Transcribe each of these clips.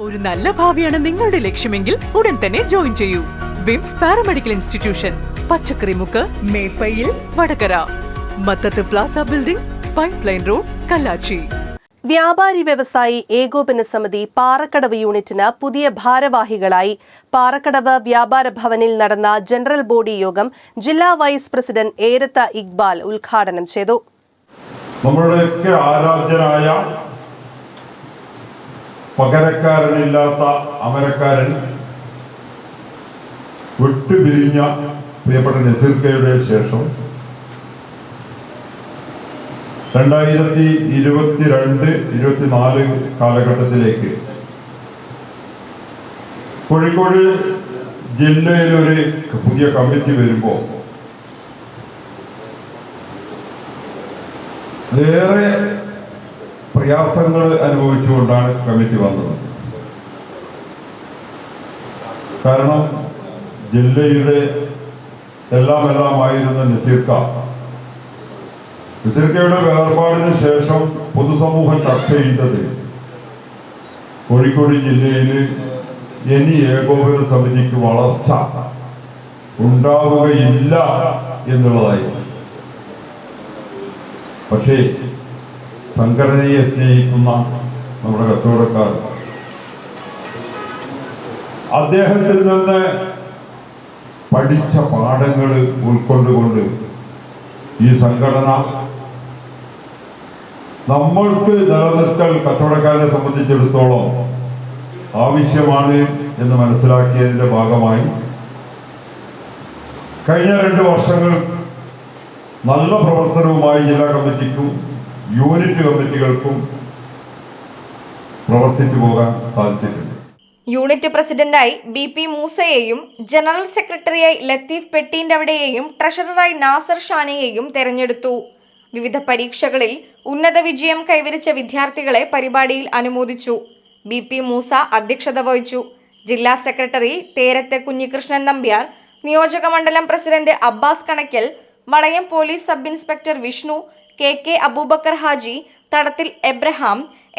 ഒരു നല്ല ഭാവിയാണ് നിങ്ങളുടെ ലക്ഷ്യമെങ്കിൽ ഉടൻ തന്നെ ജോയിൻ ചെയ്യൂ. Vims paramedical institution, Pachakkarimukku, Meppayil, Vadakara, Mathath plaza building, pipeline road, Kallachi. വ്യാപാരി വ്യവസായി ഏകോപന സമിതി പാറക്കടവ് യൂണിറ്റിന് പുതിയ ഭാരവാഹികളായി പാറക്കടവ് വ്യാപാര ഭവനിൽ നടന്ന ജനറൽ ബോഡി യോഗം ജില്ലാ വൈസ് പ്രസിഡന്റ് ഏരത്ത ഇക്ബാൽ ഉദ്ഘാടനം ചെയ്തു. നമ്മുടെയൊക്കെ ആരാധ്യനായ പകരക്കാരനില്ലാത്ത അമരക്കാരൻ വിട്ടുപിരിഞ്ഞ പ്രിയപ്പെട്ട നസീർക്കയുടെ ശേഷം 2022-24 കാലഘട്ടത്തിലേക്ക് കോഴിക്കോട് ജില്ലയിലൊരു പുതിയ കമ്മിറ്റി വരുമ്പോൾ ഏറെ പ്രയാസങ്ങൾ അനുഭവിച്ചുകൊണ്ടാണ് കമ്മിറ്റി വന്നത്. കാരണം ജില്ലയുടെ എല്ലാമായിരുന്ന നസീർക്കയുടെ വേർപാടിന് ശേഷം പൊതുസമൂഹം ചർച്ച ചെയ്തത് കോഴിക്കോട് ജില്ലയിൽ ഇനി ഏകോപന സമിതിക്ക് വളർച്ച ഉണ്ടാവുകയില്ല എന്നുള്ളതായിരുന്നു. പക്ഷേ സംഘടനയെ സ്നേഹിക്കുന്ന നമ്മുടെ കച്ചവടക്കാർ അദ്ദേഹത്തിൽ നിന്ന് പഠിച്ച പാഠങ്ങൾ ഉൾക്കൊണ്ടുകൊണ്ട് ഈ സംഘടന നമ്മൾക്ക് നിലനിർത്തൽ കച്ചവടക്കാരെ സംബന്ധിച്ചിടത്തോളം ആവശ്യമാണ് എന്ന് മനസ്സിലാക്കിയതിന്റെ ഭാഗമായി കഴിഞ്ഞ 2 വർഷങ്ങൾ നല്ല പ്രവർത്തനവുമായി ജില്ലാ കമ്മിറ്റിക്കും യൂണിറ്റ് കമ്മിറ്റികൾക്കും പ്രവർത്തിച്ചു പോകാൻ സാധിച്ചിട്ടുണ്ട്. യൂണിറ്റ് പ്രസിഡന്റായി BP മൂസയെയും ജനറൽ സെക്രട്ടറിയായി ലത്തീഫ് പെട്ടീൻ്റെവിടെയെയും ട്രഷററായി നാസർ ഷാനെയെയും തെരഞ്ഞെടുത്തു. വിവിധ പരീക്ഷകളിൽ ഉന്നത വിജയം കൈവരിച്ച വിദ്യാർത്ഥികളെ പരിപാടിയിൽ അനുമോദിച്ചു. BP മൂസ അധ്യക്ഷത വഹിച്ചു. ജില്ലാ സെക്രട്ടറി തേരത്തെ കുഞ്ഞികൃഷ്ണൻ നമ്പ്യാർ, നിയോജക മണ്ഡലം president Abbas Kanakkal, Valayam police sub inspector Vishnu, KK Aboobacker Haji, Thadathil Abraham,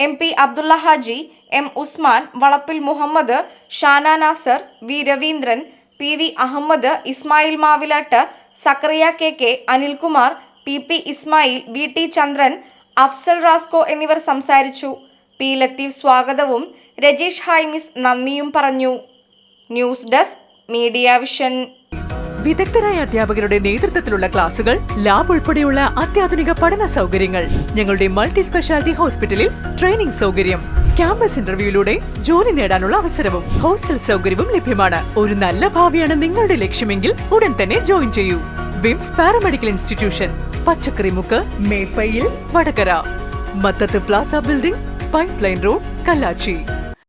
MP Abdullah Haji, M Usman, Valappil Muhammad, Shana Nasar, V Raveendran, PV Ahmed, Ismail മാവിലാട്ട്, Zacharia KK, Anilkumar, PP Ismail, VT ചന്ദ്രൻ, അഫ്സൽ റാസ്കോ എന്നിവർ സംസാരിച്ചു. P ലത്തീഫ് സ്വാഗതവും രജീഷ് ഹൈമിസ് നന്ദിയും പറഞ്ഞു. News desk media vision. വിദഗ്ധരായ അധ്യാപകരുടെ നേതൃത്വത്തിലുള്ള ക്ലാസുകൾ, ലാബ് ഉൾപ്പെടെയുള്ള അത്യാധുനിക പഠന സൗകര്യങ്ങൾ. ഞങ്ങളുടെ മൾട്ടി സ്പെഷ്യാലിറ്റി ഹോസ്പിറ്റലിൽ ട്രെയിനിംഗ് സൗകര്യം, ക്യാമ്പസ് ഇന്റർവ്യൂയിലൂടെ ജോലി നേടാനുള്ള അവസരവും ഹോസ്റ്റൽ സൗകര്യവും ലഭ്യമാണ്. ഒരു നല്ല ഭാവിയാണ് നിങ്ങളുടെ ലക്ഷ്യമെങ്കിൽ ഉടൻ തന്നെ ജോയിൻ ചെയ്യൂ. Vims paramedical institution, Pachakkarimukku, Meppayil, Vadakara, Mathath plaza building, pipeline road, Kallachi.